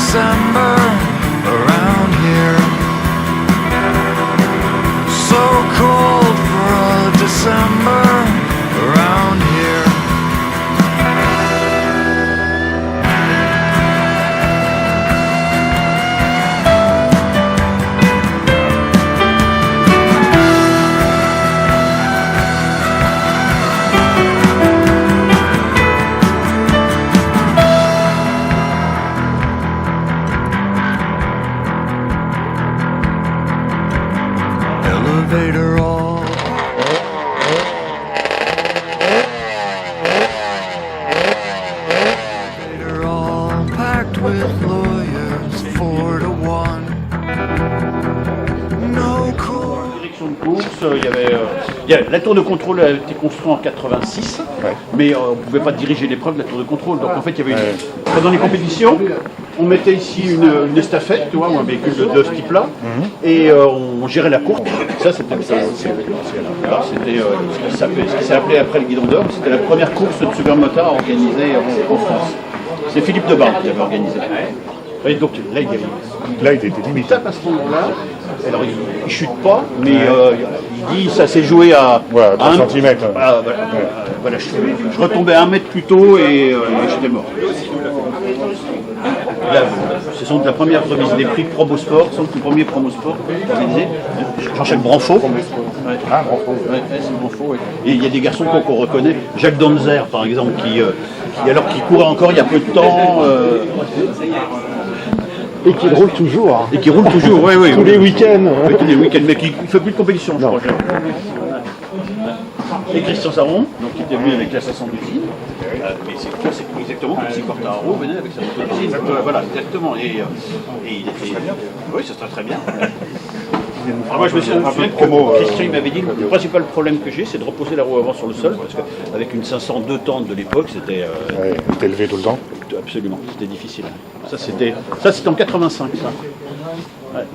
December around here. So cold for a December around here. Elevator all elevator all packed with lawyers 4 to 1. No cool. Direction de course, la tour de contrôle a été construite en 86, mais on ne pouvait pas diriger l'épreuve de la tour de contrôle. Donc en fait, il y avait pendant les compétitions, on mettait ici une estafette, tu vois, ou un véhicule de ce type-là, et on gérait la course. Ça, c'était ce qui s'est appelé après le Guidon d'Or. C'était la première course de supermotard organisée en France. C'est Philippe Debarre qui l'avait organisé. Et donc là, il était limite à ce moment-là. Alors il ne chute pas, mais il dit ça s'est joué à 3 cm. Voilà, je retombais 1 mètre plus tôt et j'étais mort. Là, ce sont la première remise des prix Promosport, ce sont les premiers Promosport organisés. Jean-Jacques Branfaux. Ah, Branfaux. C'est Branfaux, ouais. Et il y a des garçons qu'on reconnaît. Jacques Donzer, par exemple, qui courait encore il y a peu de temps. Et qui roule toujours. Et qui roule toujours, oui. Tous les week-ends. Oui, tous les week-ends, mais qui ne fait plus de compétition, je crois. Et Christian Saron, donc, qui était venu avec la 500 d'usine. Mais c'est exactement comme si Quartararo venait avec sa moto d'usine. Voilà, exactement. Et il était. Oui, ça serait très bien. Alors moi je me souviens que Christian m'avait dit le principal problème que j'ai c'est de reposer la roue avant sur le sol parce qu'avec une 502 tentes de l'époque c'était T'es élevé tout le temps. Absolument, c'était difficile. Ça c'était en 85 ça. Ouais.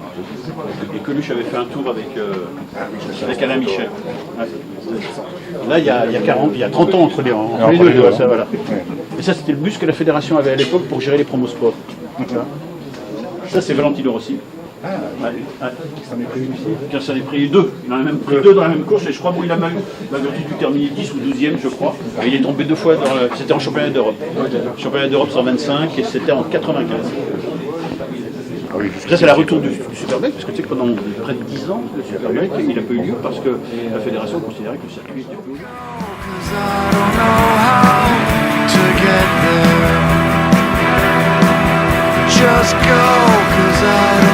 Et Coluche avait fait un tour avec Alain Michel. Ouais. Là il y a 30 ans entre les deux. Ça, voilà. Et ça c'était le bus que la fédération avait à l'époque pour gérer les promosports. Ça c'est Valentino Rossi. Ça en est pris 2. Il en a même pris 2 dans la même course et je crois qu'il a mal dû terminer 10 ou 12e je crois. Et il est tombé 2 fois, c'était en championnat d'Europe. Championnat d'Europe 125 et c'était en 95. Ça c'est la retour du Superbike parce que tu sais que pendant près de 10 ans le Superbike il n'a pas eu lieu parce que la fédération considérait que le circuit était plus haut. Just go, 'cause I don't